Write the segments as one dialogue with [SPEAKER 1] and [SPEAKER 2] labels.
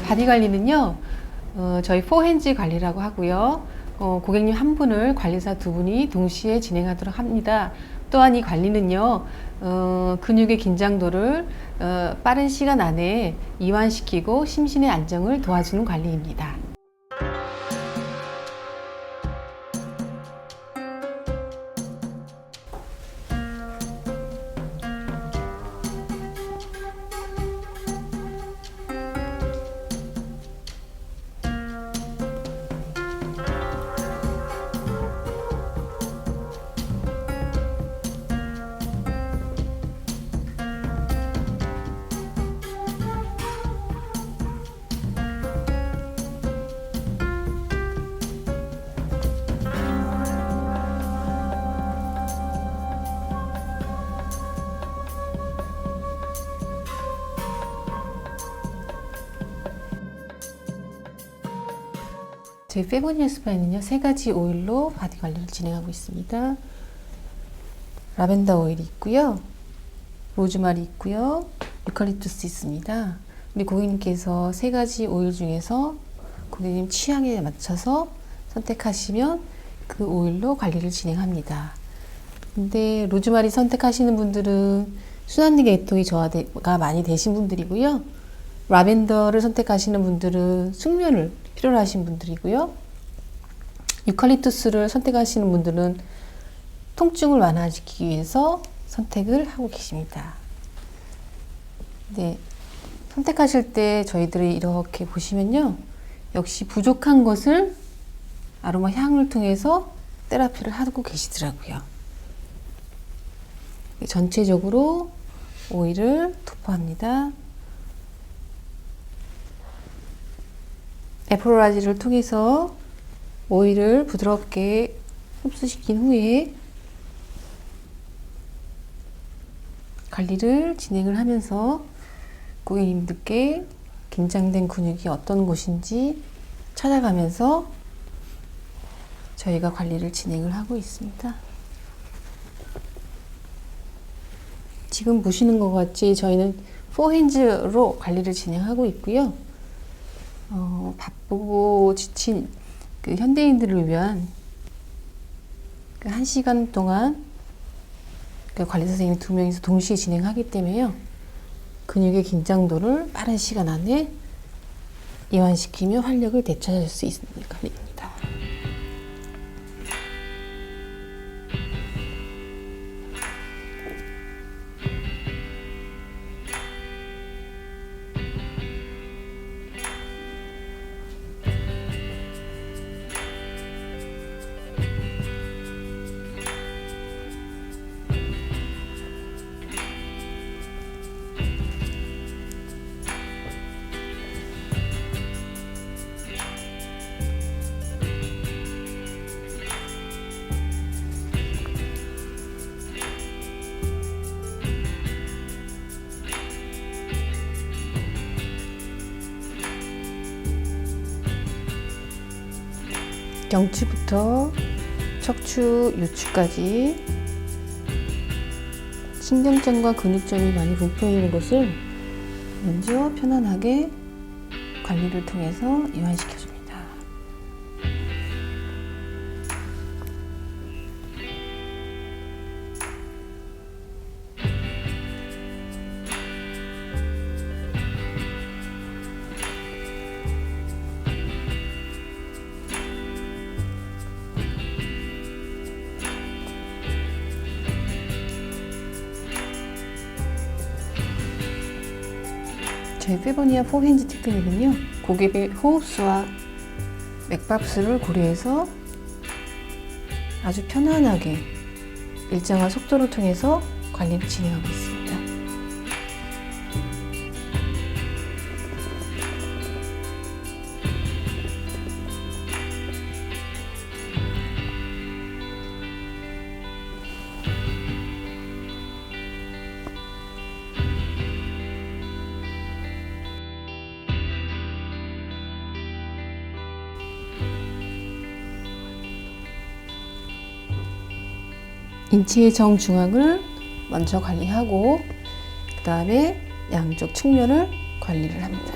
[SPEAKER 1] 바디 관리는요, 저희 포핸즈 관리라고 하고요. 고객님 한 분을 관리사 두 분이 동시에 진행하도록 합니다. 또한 이 관리는요, 근육의 긴장도를 빠른 시간 안에 이완시키고 심신의 안정을 도와주는 관리입니다. 저희 페보니아 스파에는요, 3가지 오일로 바디 관리를 진행하고 있습니다. 라벤더 오일이 있고요, 로즈마리 있고요, 유칼립투스 있습니다. 우리 고객님께서 3가지 오일 중에서 고객님 취향에 맞춰서 선택하시면 그 오일로 관리를 진행합니다. 근데 로즈마리 선택하시는 분들은 순환기 계통이 저하가 많이 되신 분들이고요, 라벤더를 선택하시는 분들은 숙면을 필요로 하신 분들이고요, 유칼립투스를 선택하시는 분들은 통증을 완화시키기 위해서 선택을 하고 계십니다. 네, 선택하실 때 저희들이 이렇게 보시면요, 역시 부족한 것을 아로마 향을 통해서 테라피를 하고 계시더라고요. 전체적으로 오일을 도포합니다. 에프로라지를 통해서 오일을 부드럽게 흡수시킨 후에 관리를 진행을 하면서 고객님들께 긴장된 근육이 어떤 곳인지 찾아가면서 저희가 관리를 진행을 하고 있습니다. 지금 보시는 것 같이 저희는 포핸즈로 관리를 진행하고 있고요. 바쁘고 지친 그 현대인들을 위한 그 1시간 동안 그 관리사 선생님 2명이서 동시에 진행하기 때문에요, 근육의 긴장도를 빠른 시간 안에 이완시키며 활력을 되찾을 수 있는 관리입니다. 경추부터 척추, 요추까지 신경점과 근육점이 많이 분포해 있는 곳을 먼저 편안하게 관리를 통해서 이완시켜줍니다. 저희 페보니아 포핸즈 테크닉은요, 고객의 호흡수와 맥박수를 고려해서 아주 편안하게 일정한 속도를 통해서 관리를 진행하고 있습니다. 인체의 정중앙을 먼저 관리하고 그 다음에 양쪽 측면을 관리를 합니다.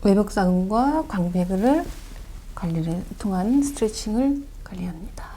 [SPEAKER 1] 외벽사근과 광배근을 관리를 통한 스트레칭을 관리합니다.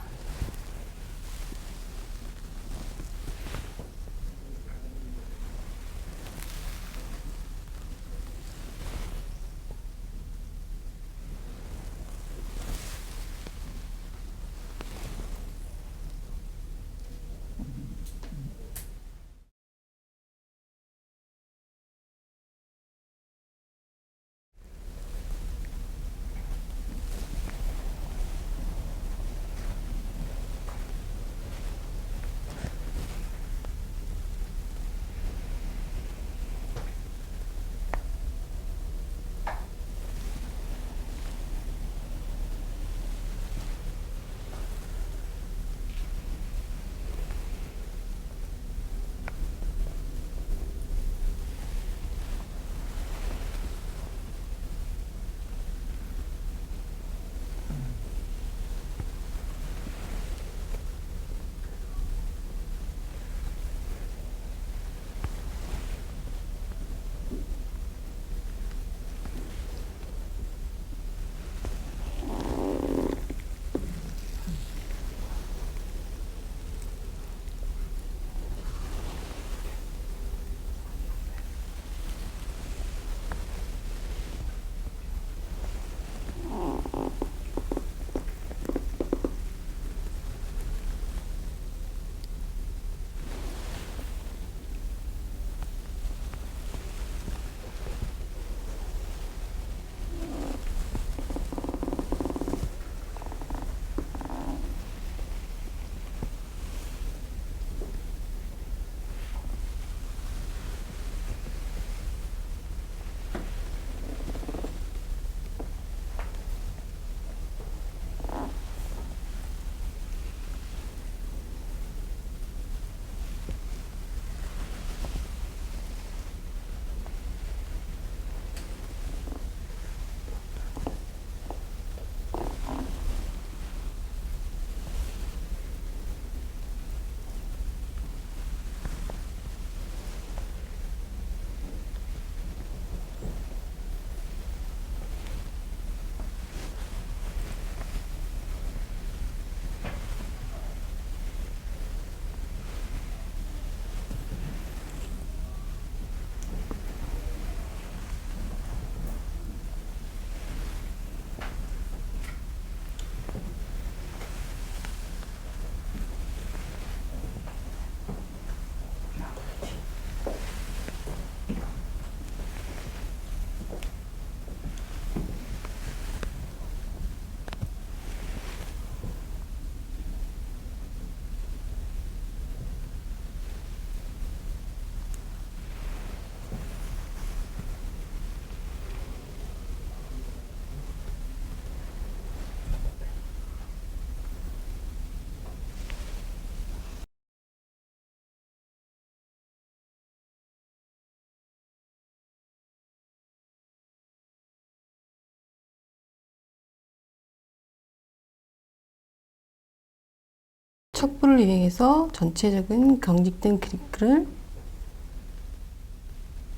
[SPEAKER 1] 척부를 이용해서 전체적인 경직된 그립을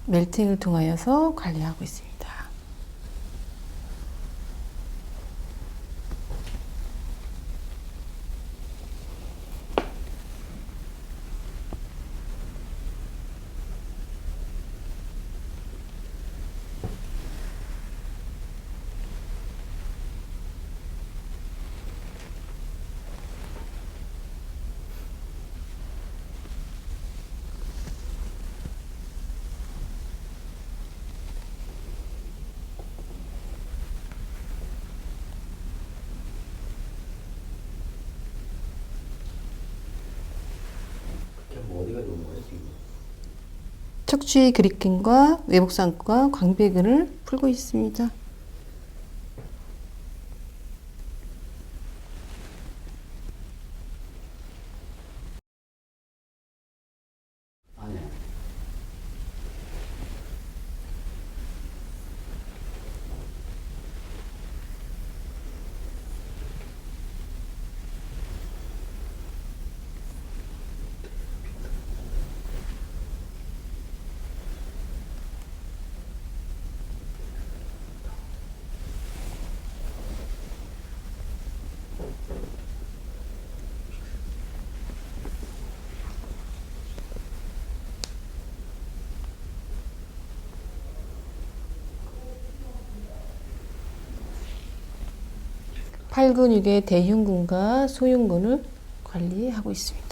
[SPEAKER 1] 멜팅을 통하여서 관리하고 있습니다.
[SPEAKER 2] 어디가 좋은 거예요, 지금?
[SPEAKER 1] 척추의 그립근과 외복상근과 광배근을 풀고 있습니다.
[SPEAKER 2] 아니야.
[SPEAKER 1] 팔근육의 대흉근과 소흉근을 관리하고 있습니다.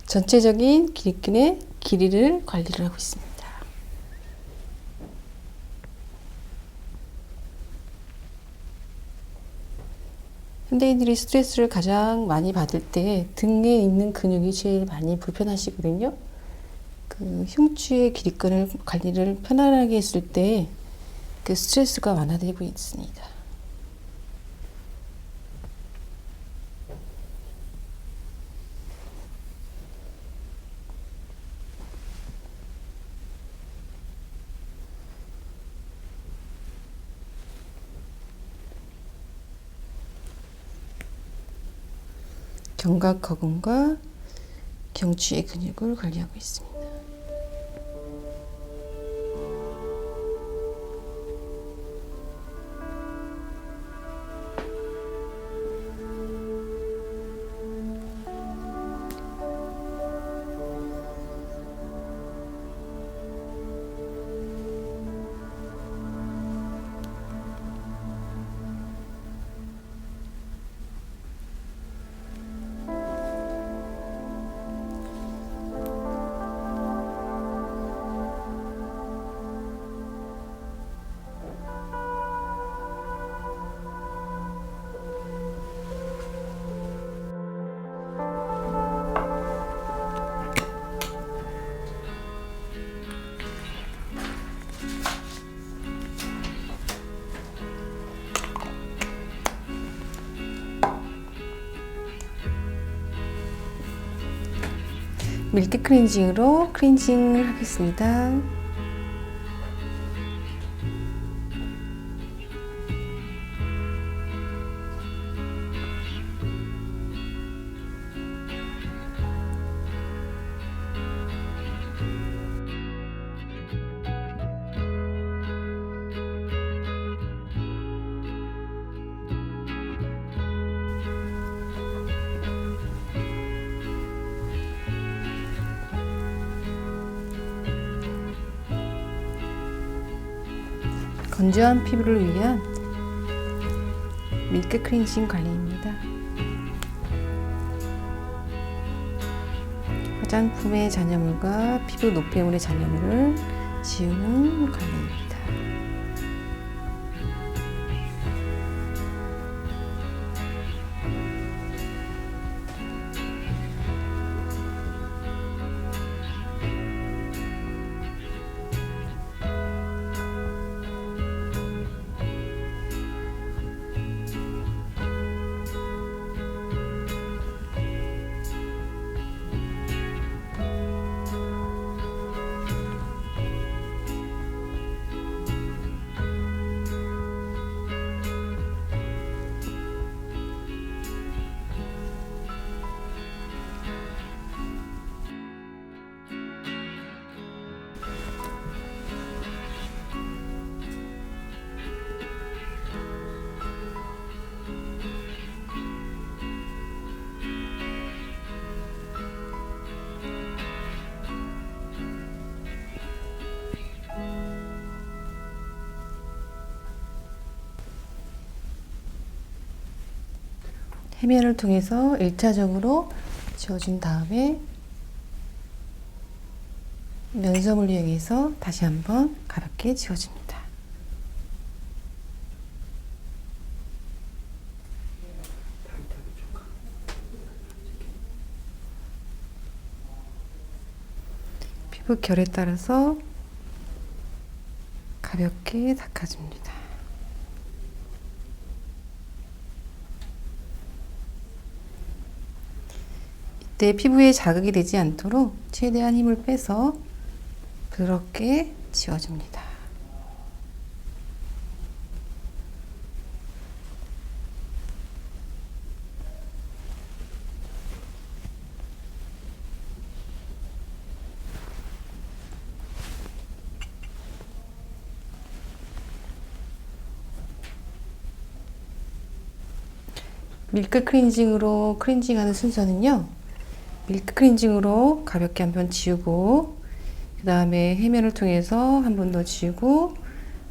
[SPEAKER 1] 전체적인 길이끈의 길이를 관리를 하고 있습니다. 현대인들이 스트레스를 가장 많이 받을 때 등에 있는 근육이 제일 많이 불편하시거든요. 그 흉추의 길이끈을 관리를 편안하게 했을 때 그 스트레스가 완화되고 있습니다. 견갑거근과 경추의 근육을 관리하고 있습니다. 밀크 클렌징으로 클렌징을 하겠습니다. 건조한 피부를 위한 밀크 클렌징 관리입니다. 화장품의 잔여물과 피부 노폐물의 잔여물을 지우는 관리입니다. 해면을 통해서 1차적으로 지워준 다음에 면섬을 이용해서 다시 한번 가볍게 지워줍니다. 피부 결에 따라서 가볍게 닦아줍니다. 이때 피부에 자극이 되지 않도록 최대한 힘을 빼서 부드럽게 지워줍니다. 밀크 클렌징으로 클렌징하는 순서는요. 밀크 클렌징으로 가볍게 한번 지우고 그 다음에 해면을 통해서 한 번 더 지우고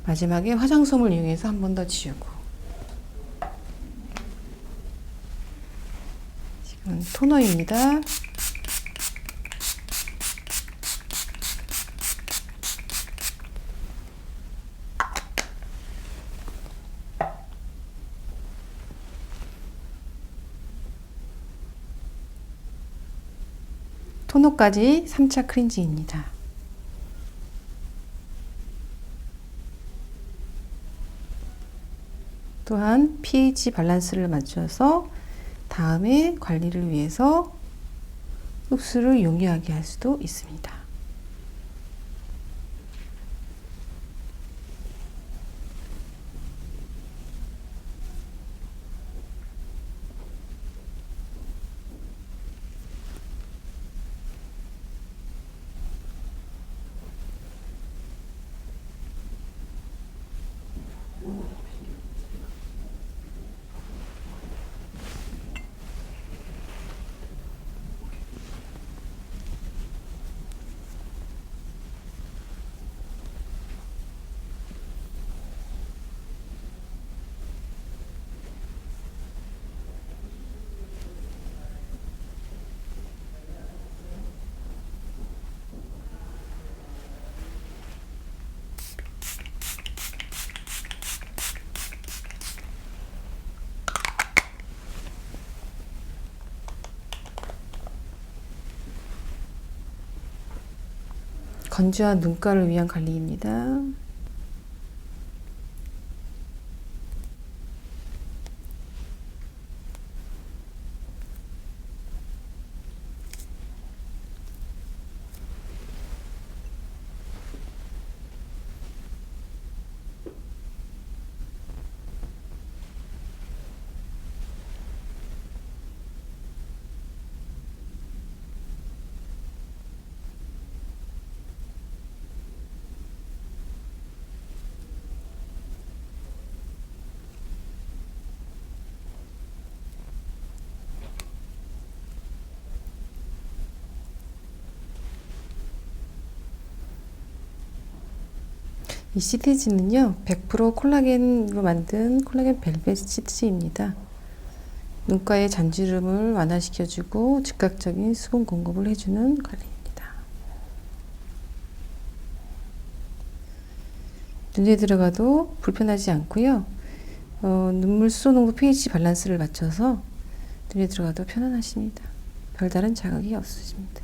[SPEAKER 1] 마지막에 화장솜을 이용해서 한 번 더 지우고 지금 토너입니다. 토너까지 3차 클렌징입니다. 또한 pH 밸런스를 맞춰서 다음에 관리를 위해서 흡수를 용이하게 할 수도 있습니다. 건조한 눈가를 위한 관리입니다. 이 시트지는요 100% 콜라겐으로 만든 콜라겐 벨벳 시트지입니다. 눈가의 잔주름을 완화시켜주고 즉각적인 수분 공급을 해주는 관리입니다. 눈에 들어가도 불편하지 않고요. 눈물 수소 농도 pH 밸런스를 맞춰서 눈에 들어가도 편안하십니다. 별다른 자극이 없으십니다.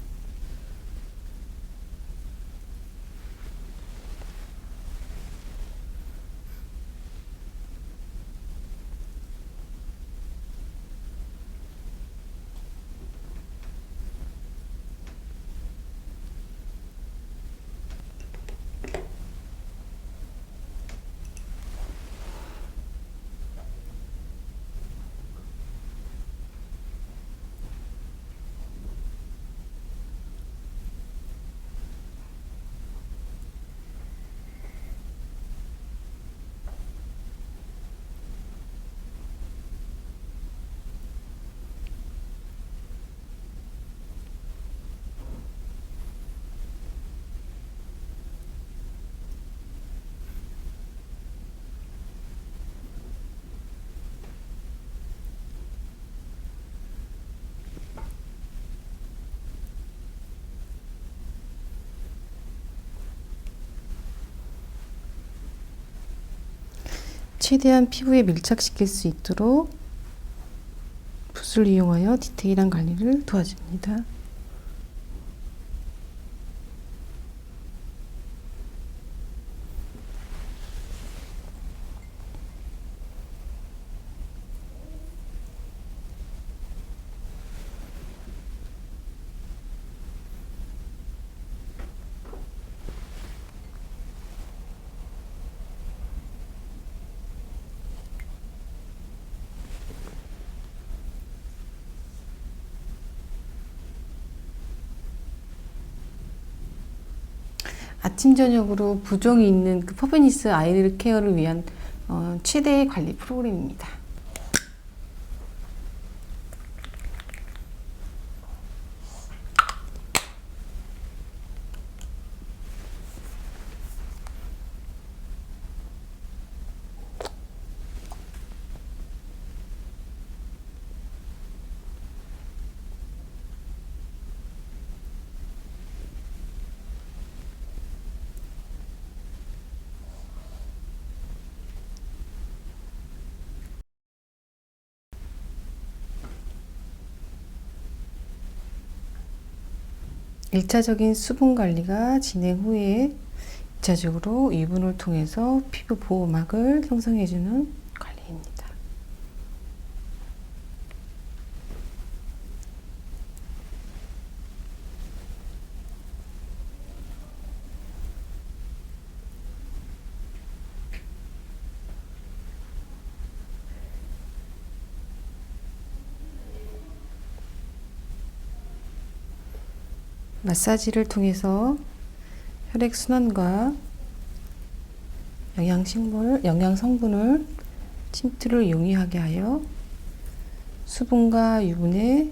[SPEAKER 1] 최대한 피부에 밀착시킬 수 있도록 붓을 이용하여 디테일한 관리를 도와줍니다. 아침 저녁으로 부종이 있는 그 퍼베니스 아이 케어를 위한 최대의 관리 프로그램입니다. 일차적인 수분 관리가 진행 후에 2차적으로 유분을 통해서 피부 보호막을 형성해주는 관리입니다. 마사지를 통해서 혈액순환과 영양 성분을 침투를 용이하게 하여 수분과 유분의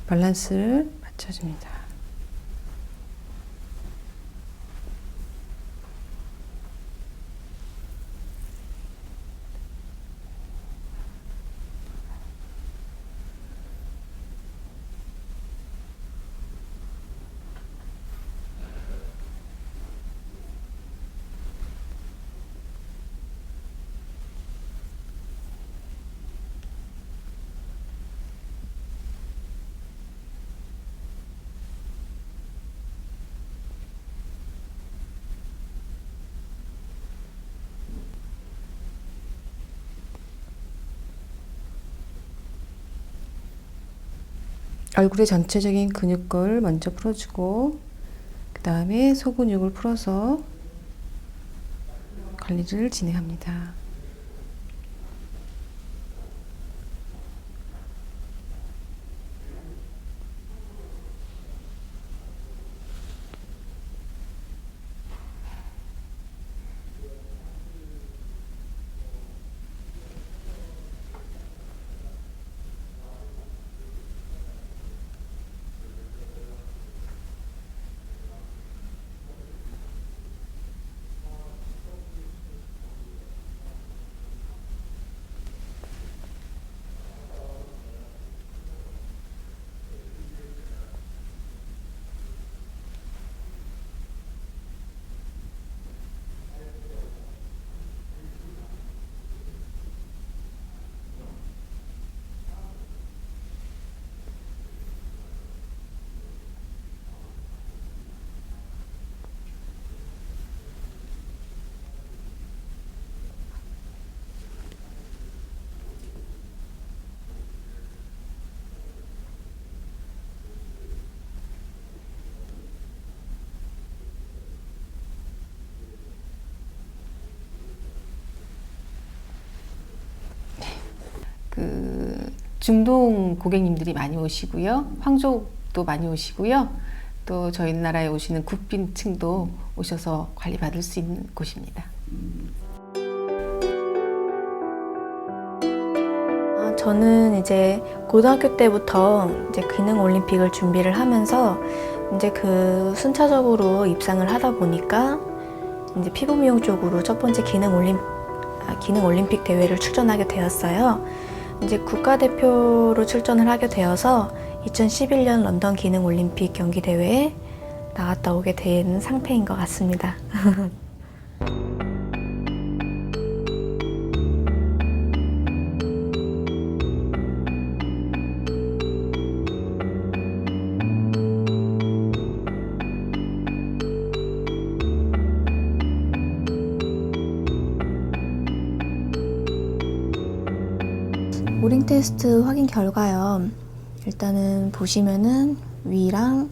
[SPEAKER 1] 밸런스를 맞춰줍니다. 얼굴의 전체적인 근육걸 먼저 풀어주고 그 다음에 소근육을 풀어서 관리를 진행합니다. 중동 고객님들이 많이 오시고요. 황족도 많이 오시고요. 또 저희 나라에 오시는 국빈층도 오셔서 관리받을 수 있는 곳입니다.
[SPEAKER 3] 저는 이제 고등학교 때부터 이제 기능 올림픽을 준비를 하면서 이제 그 순차적으로 입상을 하다 보니까 이제 피부 미용 쪽으로 첫 번째 기능 올림픽 대회를 출전하게 되었어요. 이제 국가대표로 출전을 하게 되어서 2011년 런던 기능 올림픽 경기 대회에 나갔다 오게 된 상태인 것 같습니다. 테스트 확인 결과요. 일단은 보시면은 위랑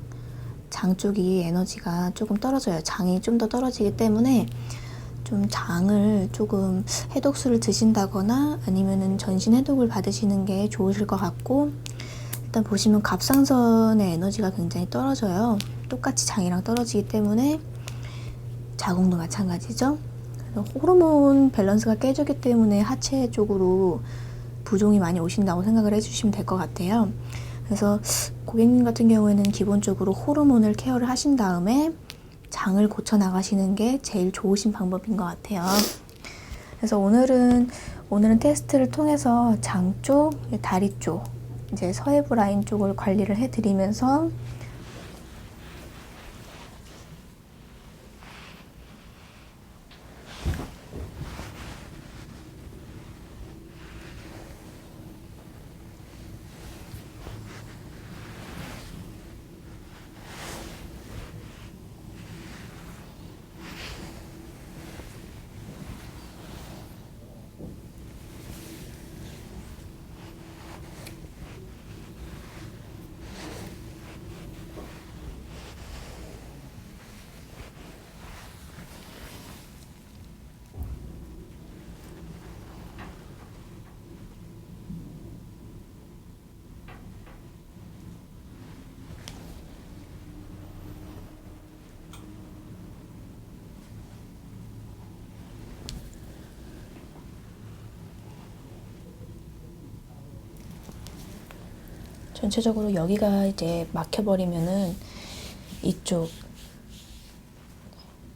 [SPEAKER 3] 장 쪽이 에너지가 조금 떨어져요. 장이 좀 더 떨어지기 때문에 좀 장을 조금 해독수를 드신다거나 아니면은 전신 해독을 받으시는 게 좋으실 것 같고, 일단 보시면 갑상선의 에너지가 굉장히 떨어져요. 똑같이 장이랑 떨어지기 때문에 자궁도 마찬가지죠. 그래서 호르몬 밸런스가 깨졌기 때문에 하체 쪽으로 부종이 많이 오신다고 생각을 해주시면 될 것 같아요. 그래서 고객님 같은 경우에는 기본적으로 호르몬을 케어를 하신 다음에 장을 고쳐 나가시는 게 제일 좋으신 방법인 것 같아요. 그래서 오늘은 테스트를 통해서 장 쪽, 다리 쪽, 이제 서해부 라인 쪽을 관리를 해드리면서 전체적으로 여기가 이제 막혀버리면은 이쪽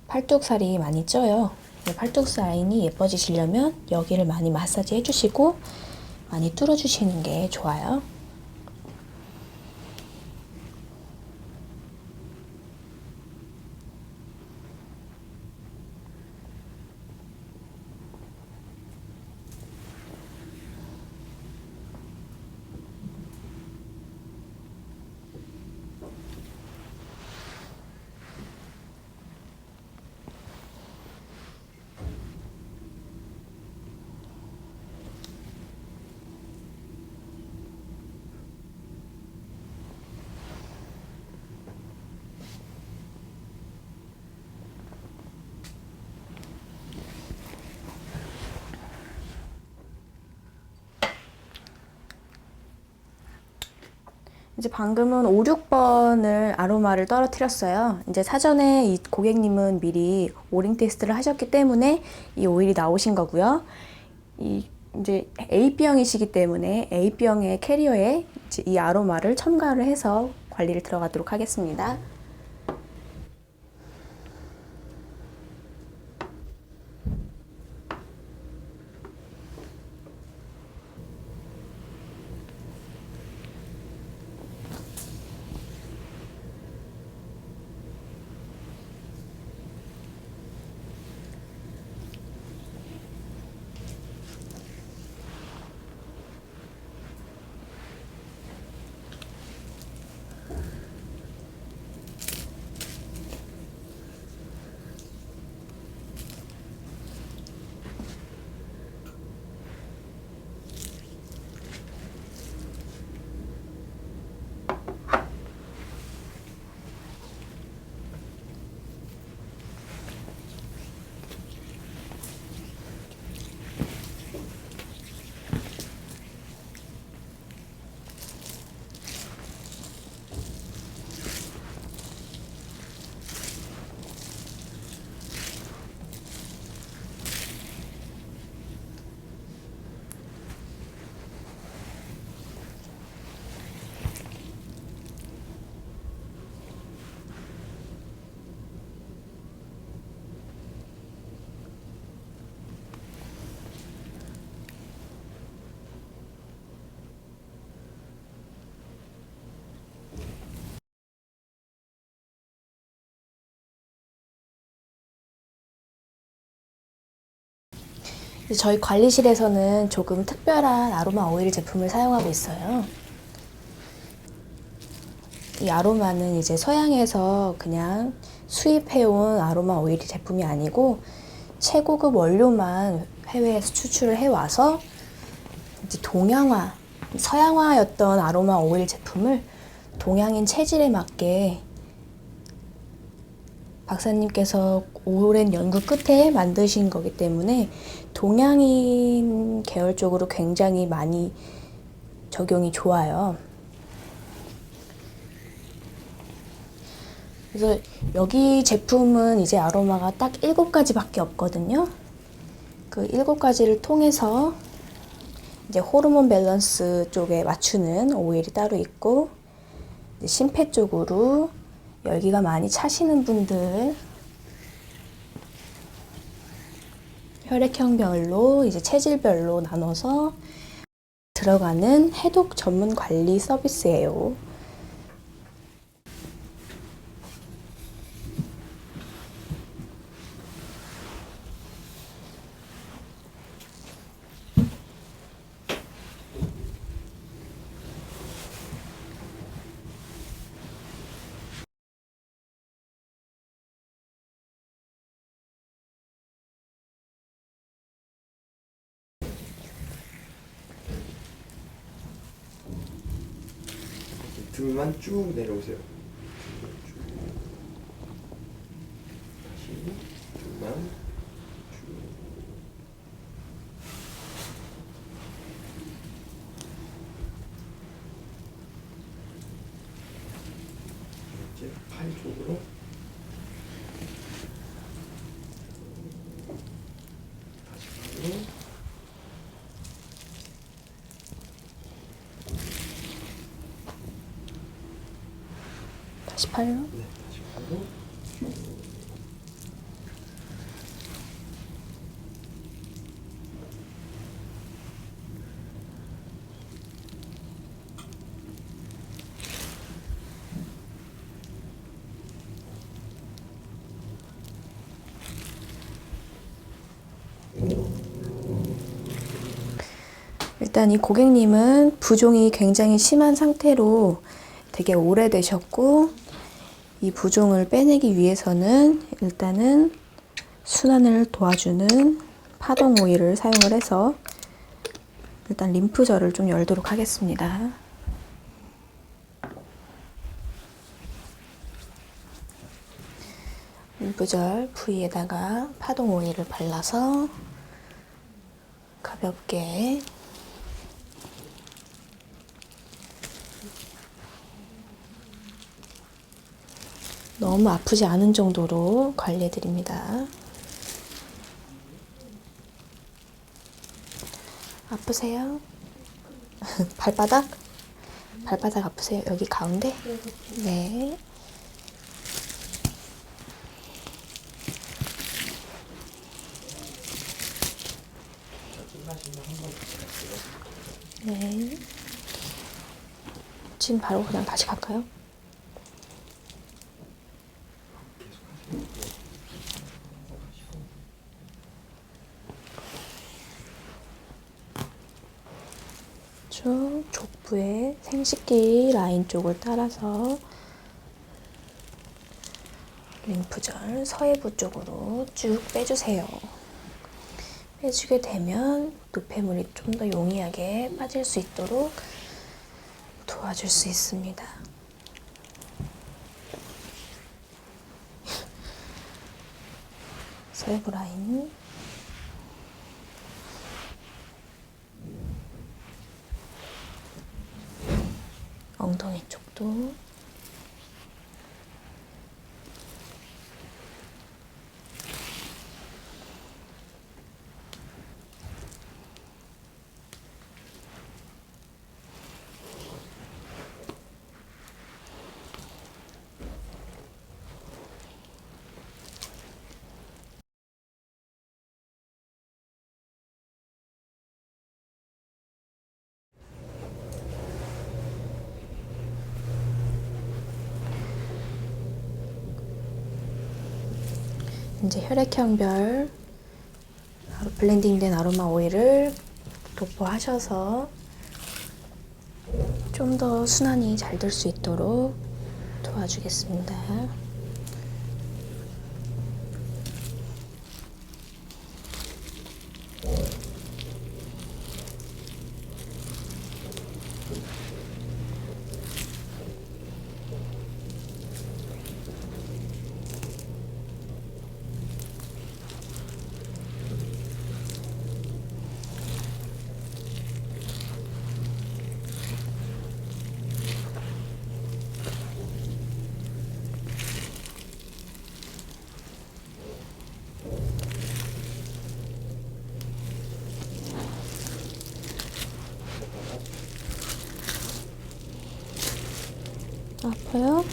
[SPEAKER 3] 팔뚝살이 많이 쪄요. 팔뚝 라인이 예뻐지시려면 여기를 많이 마사지 해주시고 많이 뚫어주시는 게 좋아요. 이제 방금은 5, 6번을 아로마를 떨어뜨렸어요. 이제 사전에 이 고객님은 미리 오링 테스트를 하셨기 때문에 이 오일이 나오신 거고요. 이제 AB형이시기 때문에 AB형의 캐리어에 이 아로마를 첨가를 해서 관리를 들어가도록 하겠습니다. 저희 관리실에서는 조금 특별한 아로마 오일 제품을 사용하고 있어요. 이 아로마는 이제 서양에서 그냥 수입해온 아로마 오일 제품이 아니고 최고급 원료만 해외에서 추출을 해와서 이제 동양화 서양화였던 아로마 오일 제품을 동양인 체질에 맞게 박사님께서 오랜 연구 끝에 만드신 거기 때문에 동양인 계열 쪽으로 굉장히 많이 적용이 좋아요. 그래서 여기 제품은 이제 아로마가 딱 7가지밖에 없거든요. 그 7가지를 통해서 이제 호르몬 밸런스 쪽에 맞추는 오일이 따로 있고, 이제 심폐 쪽으로 열기가 많이 차시는 분들, 혈액형별로 이제 체질별로 나눠서 들어가는 해독 전문 관리 서비스예요.
[SPEAKER 4] 등만 쭉 내려오세요. 다시 등만 쭉. 이제 팔 쪽으로. 다시 팔로.
[SPEAKER 3] 다시 팔로.
[SPEAKER 4] 네, 다시 팔로.
[SPEAKER 3] 일단 이 고객님은 부종이 굉장히 심한 상태로 되게 오래되셨고, 이 부종을 빼내기 위해서는 일단은 순환을 도와주는 파동 오일을 사용을 해서 일단 림프절을 좀 열도록 하겠습니다. 림프절 부위에다가 파동 오일을 발라서 가볍게 너무 아프지 않은 정도로 관리해 드립니다. 아프세요? 발바닥? 발바닥 아프세요? 여기 가운데? 네. 네. 지금 바로 그냥 다시 갈까요? 쭉 족부의 생식기 라인 쪽을 따라서 림프절 서해부 쪽으로 쭉 빼주세요. 빼주게 되면 노폐물이 좀 더 용이하게 빠질 수 있도록 도와줄 수 있습니다. 서해부 라인, 엉덩이 쪽도 이제 혈액형별 블렌딩된 아로마 오일을 도포하셔서 좀 더 순환이 잘 될 수 있도록 도와주겠습니다. 아파요?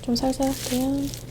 [SPEAKER 3] 좀 살살 할게요.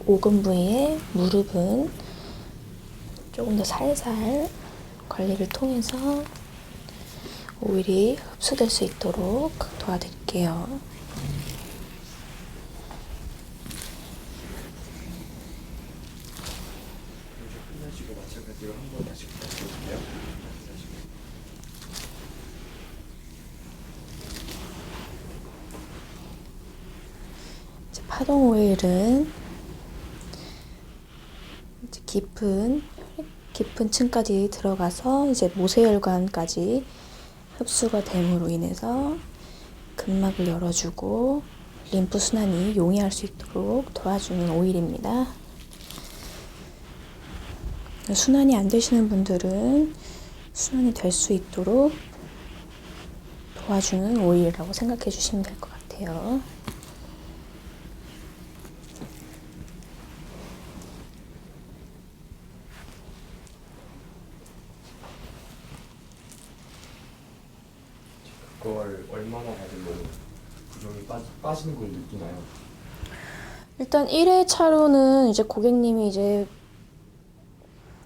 [SPEAKER 3] 오금 부위에 무릎은 조금 더 살살 관리를 통해서 오일이 흡수될 수 있도록 도와드릴게요.
[SPEAKER 4] 끝나시고 마찬가지로 한번 다시 부탁드릴게요.
[SPEAKER 3] 파동 오일은 이제 깊은 층까지 들어가서 이제 모세혈관까지 흡수가 됨으로 인해서 근막을 열어주고 림프 순환이 용이할 수 있도록 도와주는 오일입니다. 순환이 안 되시는 분들은 순환이 될 수 있도록 도와주는 오일이라고 생각해 주시면 될 것 같아요.
[SPEAKER 4] 그걸 얼마나 받으면 부종이 빠지는 걸 느끼나요?
[SPEAKER 3] 일단 1회 차로는 이제 고객님이 이제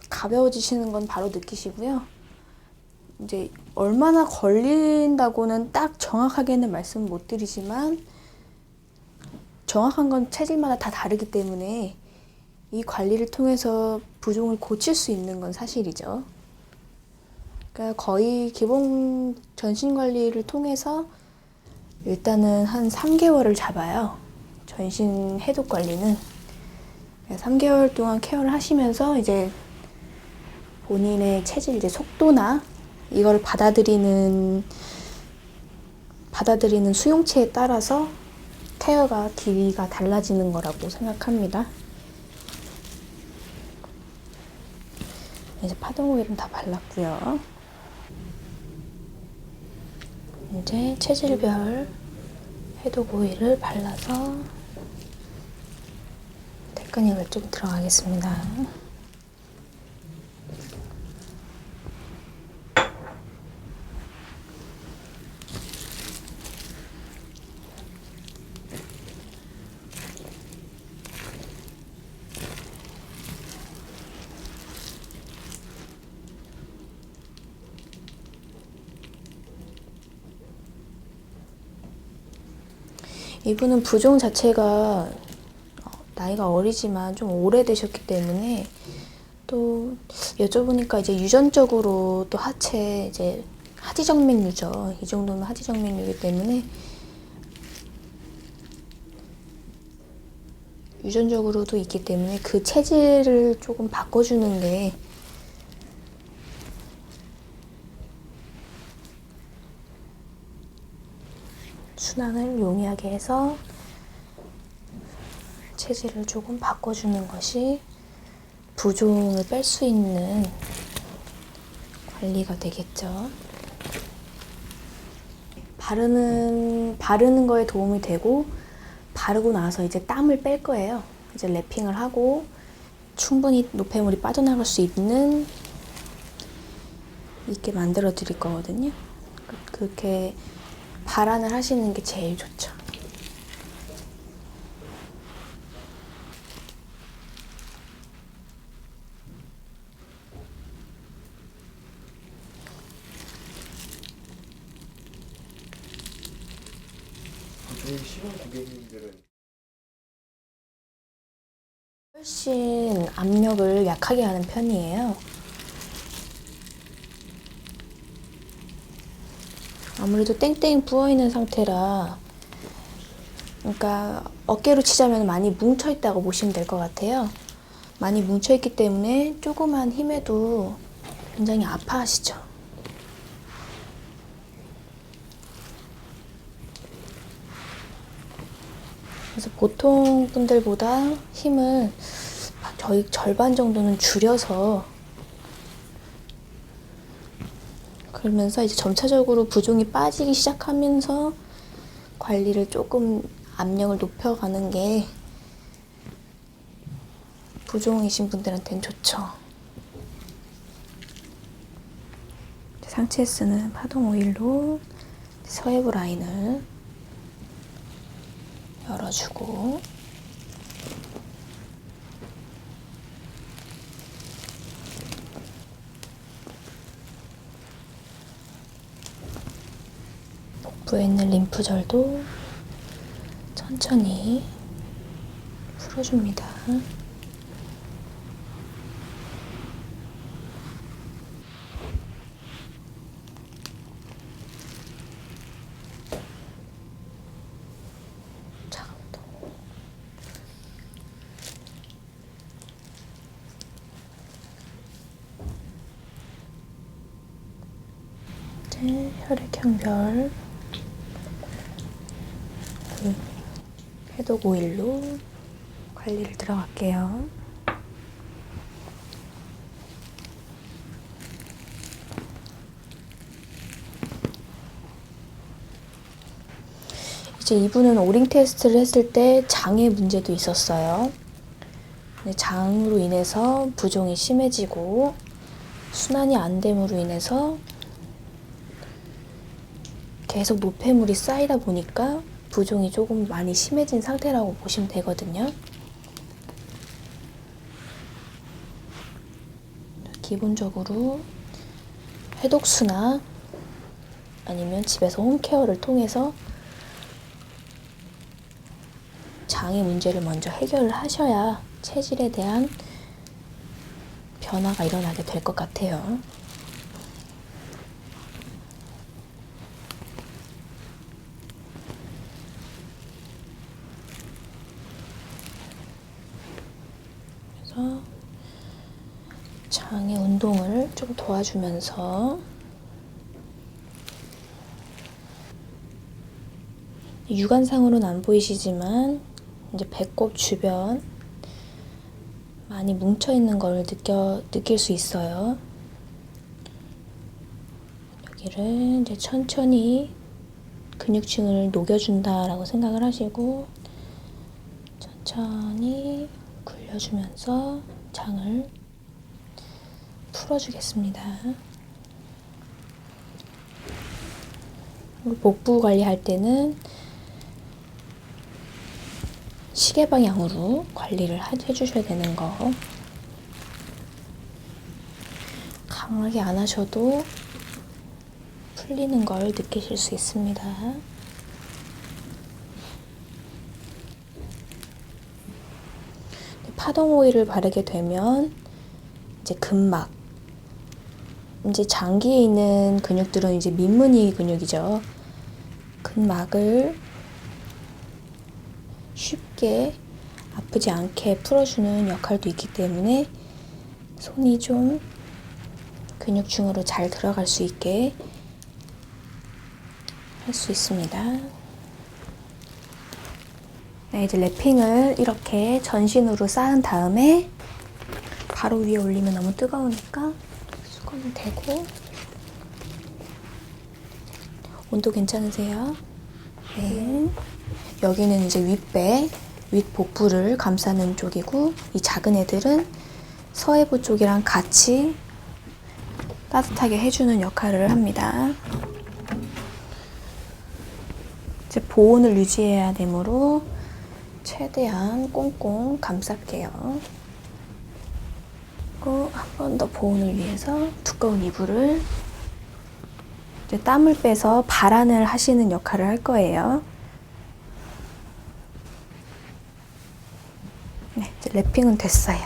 [SPEAKER 3] 가벼워지시는 건 바로 느끼시고요. 이제 얼마나 걸린다고는 딱 정확하게는 말씀 못 드리지만 정확한 건 체질마다 다 다르기 때문에 이 관리를 통해서 부종을 고칠 수 있는 건 사실이죠. 그러니까 거의 기본 전신 관리를 통해서 일단은 한 3개월을 잡아요. 전신 해독 관리는 3개월 동안 케어를 하시면서 이제 본인의 체질 이제 속도나 이걸 받아들이는 수용체에 따라서 케어가 길이가 달라지는 거라고 생각합니다. 이제 파동 오일은 다 발랐고요. 이제 체질별 해독 오일을 발라서 테크닉을 좀 들어가겠습니다. 이분은 부종 자체가 나이가 어리지만 좀 오래되셨기 때문에 또 여쭤보니까 이제 유전적으로 또 하체 이제 하지정맥류죠. 이 정도면 하지정맥류이기 때문에 유전적으로도 있기 때문에 그 체질을 조금 바꿔주는 게 순환을 용이하게 해서 체질을 조금 바꿔주는 것이 부종을 뺄 수 있는 관리가 되겠죠. 바르는 거에 도움이 되고 바르고 나서 이제 땀을 뺄 거예요. 이제 랩핑을 하고 충분히 노폐물이 빠져나갈 수 있게 만들어 드릴 거거든요. 그렇게 발안을 하시는 게 제일 좋죠.
[SPEAKER 4] 저희 신혼 고객님들은
[SPEAKER 3] 훨씬 압력을 약하게 하는 편이에요. 아무래도 땡땡 부어있는 상태라, 그러니까 어깨로 치자면 많이 뭉쳐있다고 보시면 될 것 같아요. 많이 뭉쳐있기 때문에 조그만 힘에도 굉장히 아파하시죠. 그래서 보통 분들보다 힘을 저희 절반 정도는 줄여서, 그러면서 이제 점차적으로 부종이 빠지기 시작하면서 관리를 조금 압력을 높여가는 게 부종이신 분들한테는 좋죠. 상체에 쓰는 파동 오일로 서해부 라인을 열어주고, 복부에 있는 림프절도 천천히 풀어줍니다. 이제 혈액형별 해독 오일로 관리를 들어갈게요. 이제 이분은 오링 테스트를 했을 때 장의 문제도 있었어요. 장으로 인해서 부종이 심해지고 순환이 안 됨으로 인해서 계속 노폐물이 쌓이다 보니까 부종이 조금 많이 심해진 상태라고 보시면 되거든요. 기본적으로 해독수나 아니면 집에서 홈케어를 통해서 장의 문제를 먼저 해결을 하셔야 체질에 대한 변화가 일어나게 될 것 같아요. 그래서 장의 운동을 좀 도와주면서 육안상으로는 안 보이시지만 이제 배꼽 주변 많이 뭉쳐있는 걸 느낄 수 있어요. 여기를 이제 천천히 근육층을 녹여준다라고 생각을 하시고 천천히 굴려주면서 장을 풀어주겠습니다. 복부 관리할 때는 시계 방향으로 관리를 해주셔야 되는 거. 강하게 안 하셔도 풀리는 걸 느끼실 수 있습니다. 파동 오일을 바르게 되면 이제 근막, 이제 장기에 있는 근육들은 이제 민무늬 근육이죠. 근막을 쉽게 아프지 않게 풀어주는 역할도 있기 때문에 손이 좀 근육층으로 잘 들어갈 수 있게 할 수 있습니다. 네, 이제 랩핑을 이렇게 전신으로 쌓은 다음에 바로 위에 올리면 너무 뜨거우니까 수건을 대고. 온도 괜찮으세요? 네. 여기는 이제 윗배, 윗복부를 감싸는 쪽이고, 이 작은 애들은 서해부 쪽이랑 같이 따뜻하게 해주는 역할을 합니다. 이제 보온을 유지해야 되므로 최대한 꽁꽁 감쌀게요. 그리고 한 번 더 보온을 위해서 두꺼운 이불을, 이제 땀을 빼서 발안을 하시는 역할을 할 거예요. 이제 랩핑은 됐어요.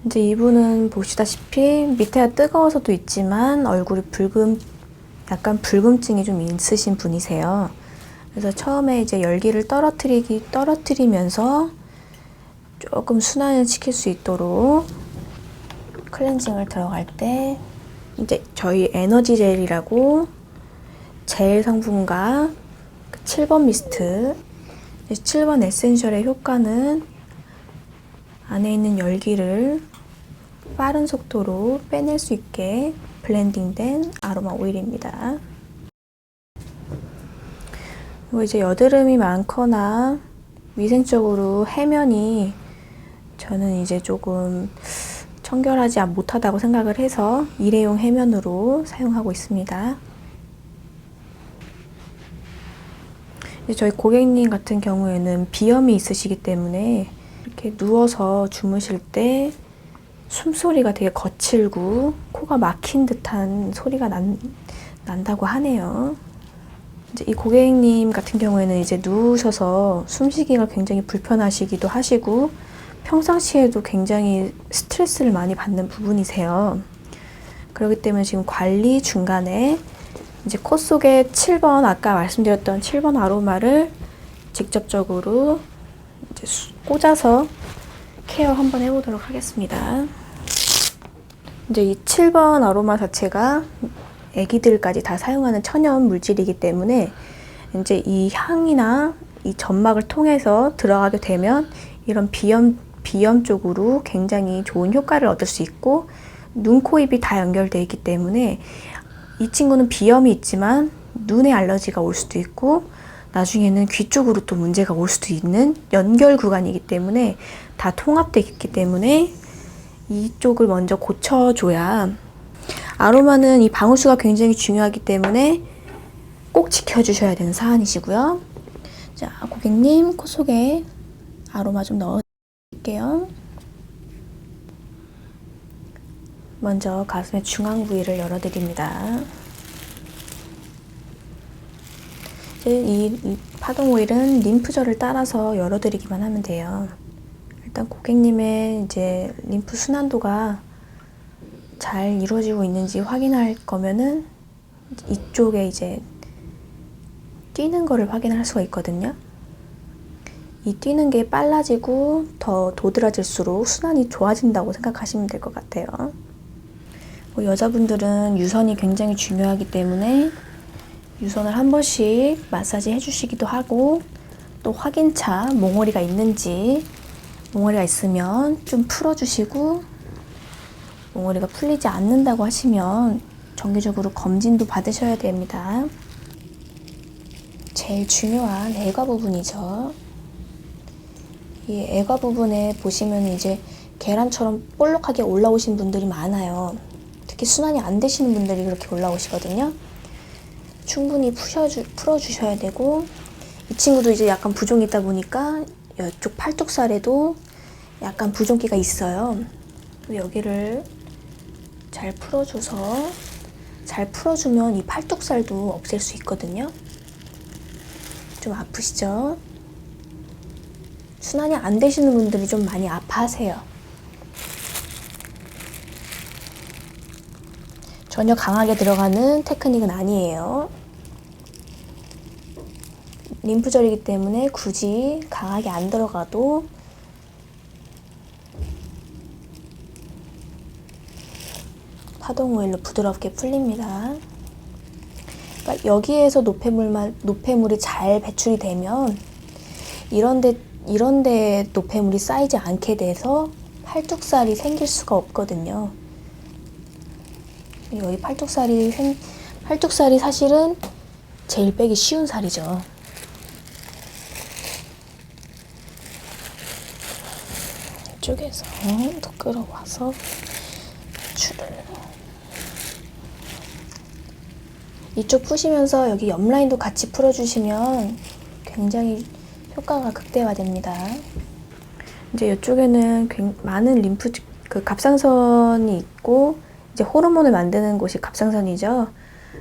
[SPEAKER 3] 이제 이분은 보시다시피 밑에가 뜨거워서도 있지만 얼굴이 약간 붉음증이 좀 있으신 분이세요. 그래서 처음에 이제 열기를 떨어뜨리면서 조금 순환을 시킬 수 있도록 클렌징을 들어갈 때 이제 저희 에너지 젤이라고 젤 성분과 7번 미스트, 7번 에센셜의 효과는 안에 있는 열기를 빠른 속도로 빼낼 수 있게 블렌딩된 아로마 오일입니다. 그리고 이제 여드름이 많거나 위생적으로 해면이 저는 이제 조금 청결하지 못하다고 생각을 해서 일회용 해면으로 사용하고 있습니다. 저희 고객님 같은 경우에는 비염이 있으시기 때문에 이렇게 누워서 주무실 때 숨소리가 되게 거칠고 코가 막힌 듯한 소리가 난다고 하네요. 이제 이 고객님 같은 경우에는 이제 누우셔서 숨쉬기가 굉장히 불편하시기도 하시고 평상시에도 굉장히 스트레스를 많이 받는 부분이세요. 그렇기 때문에 지금 관리 중간에 이제 코 속에 7번, 아까 말씀드렸던 7번 아로마를 직접적으로 이제 꽂아서 케어 한번 해보도록 하겠습니다. 이제 이 7번 아로마 자체가 애기들까지 다 사용하는 천연 물질이기 때문에 이제 이 향이나 이 점막을 통해서 들어가게 되면 이런 비염 쪽으로 굉장히 좋은 효과를 얻을 수 있고 눈, 코, 입이 다 연결되어 있기 때문에 이 친구는 비염이 있지만 눈에 알러지가 올 수도 있고 나중에는 귀 쪽으로 또 문제가 올 수도 있는 연결 구간이기 때문에 다 통합되어 있기 때문에 이쪽을 먼저 고쳐줘야 아로마는 이 방울수가 굉장히 중요하기 때문에 꼭 지켜주셔야 되는 사안이시고요. 자, 고객님 코 속에 아로마 좀 넣어드릴게요. 먼저 가슴의 중앙 부위를 열어드립니다. 이 파동 오일은 림프절을 따라서 열어드리기만 하면 돼요. 일단 고객님의 이제 림프 순환도가 잘 이루어지고 있는지 확인할 거면은 이쪽에 이제 뛰는 거를 확인할 수가 있거든요. 이 뛰는 게 빨라지고 더 도드라질수록 순환이 좋아진다고 생각하시면 될 것 같아요. 여자분들은 유선이 굉장히 중요하기 때문에 유선을 한 번씩 마사지 해주시기도 하고 또 확인차 몽어리가 있는지 몽어리가 있으면 좀 풀어주시고 몽어리가 풀리지 않는다고 하시면 정기적으로 검진도 받으셔야 됩니다. 제일 중요한 애과 부분이죠. 이 애과 부분에 보시면 이제 계란처럼 볼록하게 올라오신 분들이 많아요. 특히 순환이 안 되시는 분들이 그렇게 올라오시거든요. 충분히 풀어주셔야 되고 이 친구도 이제 약간 부종이 있다 보니까 이쪽 팔뚝살에도 약간 부종기가 있어요. 여기를 잘 풀어줘서 잘 풀어주면 이 팔뚝살도 없앨 수 있거든요. 좀 아프시죠? 순환이 안 되시는 분들이 좀 많이 아파하세요. 전혀 강하게 들어가는 테크닉은 아니에요. 림프절이기 때문에 굳이 강하게 안 들어가도 파동 오일로 부드럽게 풀립니다. 그러니까 여기에서 노폐물이 잘 배출이 되면 이런데 노폐물이 쌓이지 않게 돼서 팔뚝살이 생길 수가 없거든요. 여기 팔뚝살이 사실은 제일 빼기 쉬운 살이죠. 이쪽에서 더 끌어와서 줄을 이쪽 푸시면서 여기 옆라인도 같이 풀어주시면 굉장히 효과가 극대화됩니다. 이제 이쪽에는 많은 림프 갑상선이 있고 이제 호르몬을 만드는 곳이 갑상선이죠.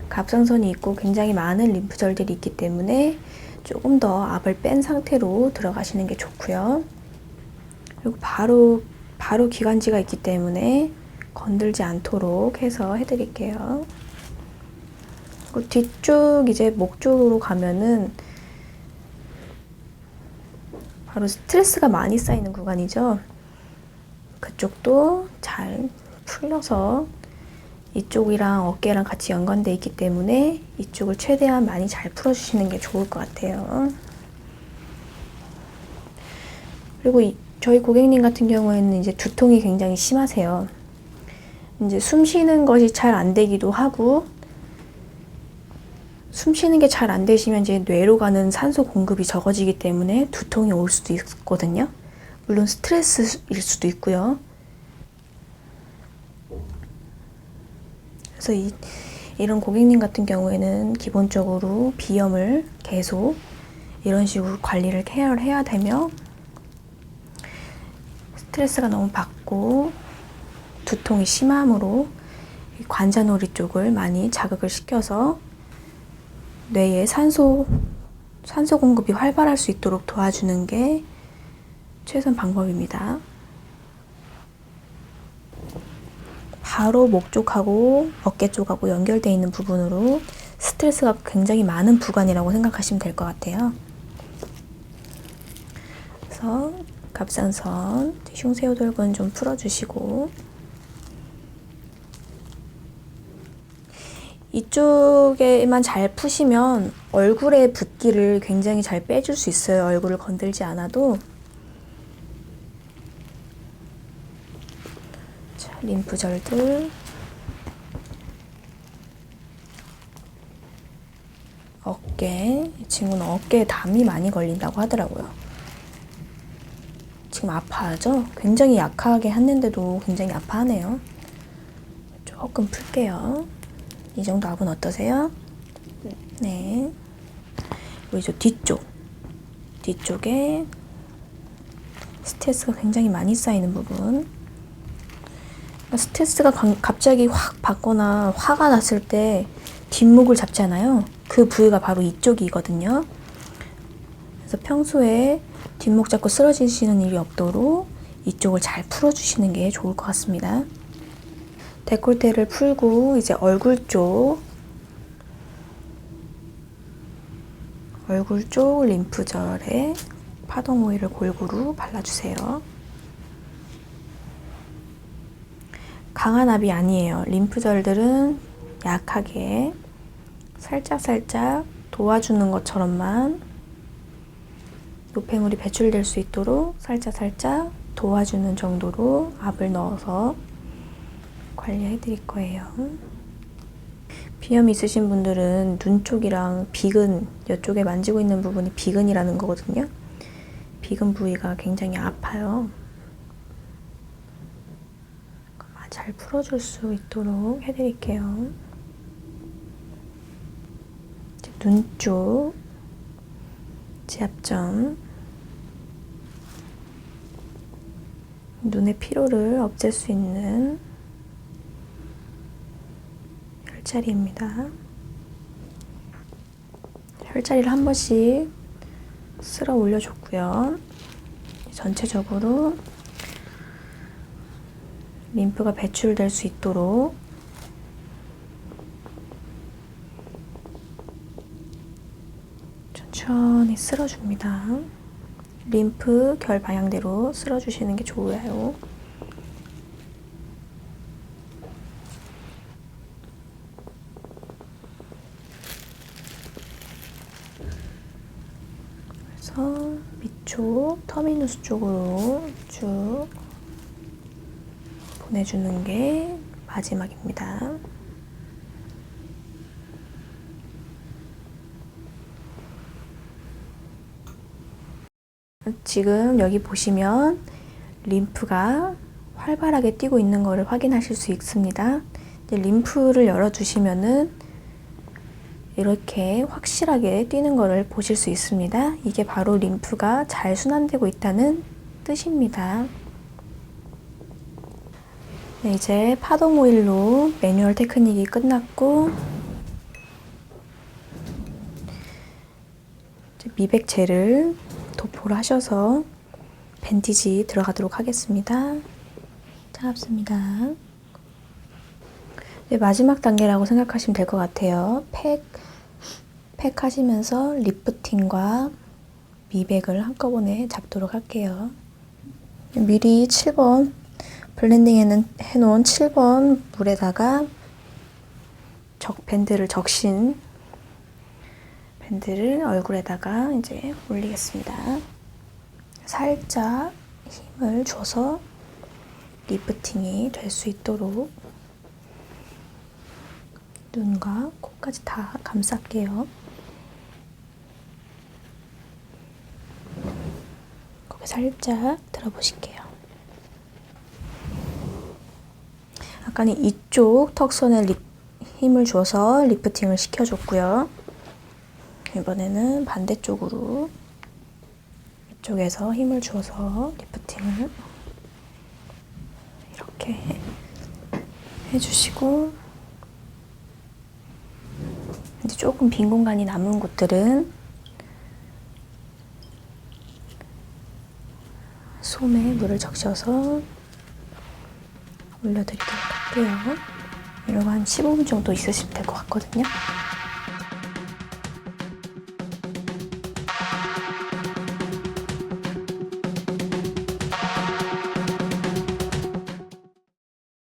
[SPEAKER 3] 갑상선이 있고 굉장히 많은 림프절들이 있기 때문에 조금 더 압을 뺀 상태로 들어가시는 게 좋고요. 그리고 바로 기관지가 있기 때문에 건들지 않도록 해서 해드릴게요. 그리고 뒤쪽 이제 목 쪽으로 가면은 바로 스트레스가 많이 쌓이는 구간이죠. 그쪽도 잘 풀려서 이쪽이랑 어깨랑 같이 연관돼 있기 때문에 이쪽을 최대한 많이 잘 풀어주시는 게 좋을 것 같아요. 그리고 저희 고객님 같은 경우에는 이제 두통이 굉장히 심하세요. 이제 숨 쉬는 것이 잘 안 되기도 하고, 숨 쉬는 게 잘 안 되시면 이제 뇌로 가는 산소 공급이 적어지기 때문에 두통이 올 수도 있거든요. 물론 스트레스일 수도 있고요. 그래서 이런 고객님 같은 경우에는 기본적으로 비염을 계속 이런 식으로 관리를 케어를 해야 되며, 스트레스가 너무 받고 두통이 심함으로 관자놀이 쪽을 많이 자극을 시켜서 뇌에 산소 공급이 활발할 수 있도록 도와주는 게 최선 방법입니다. 바로 목 쪽하고 어깨 쪽하고 연결되어 있는 부분으로 스트레스가 굉장히 많은 부관이라고 생각하시면 될 것 같아요. 그래서 갑상선, 흉쇄호돌근 좀 풀어주시고, 이쪽에만 잘 푸시면 얼굴의 붓기를 굉장히 잘 빼줄 수 있어요. 얼굴을 건들지 않아도. 자, 림프절들, 어깨. 이 친구는 어깨에 담이 많이 걸린다고 하더라고요. 지금 아파하죠? 굉장히 약하게 했는데도 굉장히 아파하네요. 조금 풀게요. 이 정도 압은 어떠세요? 네. 그리고 이제 뒤쪽에 스트레스가 굉장히 많이 쌓이는 부분. 스트레스가 갑자기 확 받거나 화가 났을 때 뒷목을 잡잖아요. 그 부위가 바로 이쪽이거든요. 그래서 평소에 뒷목 잡고 쓰러지시는 일이 없도록 이쪽을 잘 풀어주시는 게 좋을 것 같습니다. 데콜테를 풀고 이제 얼굴 쪽 림프절에 파동 오일을 골고루 발라주세요. 강한 압이 아니에요. 림프절들은 약하게 살짝 도와주는 것처럼만 노폐물이 배출될 수 있도록 살짝 도와주는 정도로 압을 넣어서 관리해 드릴 거예요. 비염이 있으신 분들은 눈 쪽이랑 비근, 이쪽에 만지고 있는 부분이 비근이라는 거거든요. 비근 부위가 굉장히 아파요. 잘 풀어줄 수 있도록 해드릴게요. 눈 쪽, 지압점, 눈의 피로를 없앨 수 있는 혈자리입니다. 혈자리를 한 번씩 쓸어 올려줬고요. 전체적으로 림프가 배출될 수 있도록 천천히 쓸어줍니다. 림프 결 방향대로 쓸어주시는 게 좋아요. 그래서 밑쪽 터미누스 쪽으로 쭉 보내주는 게 마지막입니다. 지금 여기 보시면 림프가 활발하게 뛰고 있는 것을 확인하실 수 있습니다. 이제 림프를 열어주시면은 이렇게 확실하게 뛰는 것을 보실 수 있습니다. 이게 바로 림프가 잘 순환되고 있다는 뜻입니다. 네, 이제 파동 오일로 매뉴얼 테크닉이 끝났고, 이제 미백제를 도포를 하셔서 밴디지 들어가도록 하겠습니다. 차갑습니다. 네, 마지막 단계라고 생각하시면 될 것 같아요. 팩 하시면서 리프팅과 미백을 한꺼번에 잡도록 할게요. 미리 7번 블렌딩 해놓은 7번 물에다가 밴드를 적신 밴드를 얼굴에다가 이제 올리겠습니다. 살짝 힘을 줘서 리프팅이 될 수 있도록 눈과 코까지 다 감쌀게요. 거기 살짝 들어보실게요. 아까는 이쪽 턱선에 힘을 줘서 리프팅을 시켜줬고요. 이번에는 반대쪽으로 이쪽에서 힘을 줘서 리프팅을 이렇게 해주시고, 이제 조금 빈 공간이 남은 곳들은 솜에 물을 적셔서 올려드리도록 할게요. 이러고 한 15분 정도 있으시면 될 것 같거든요.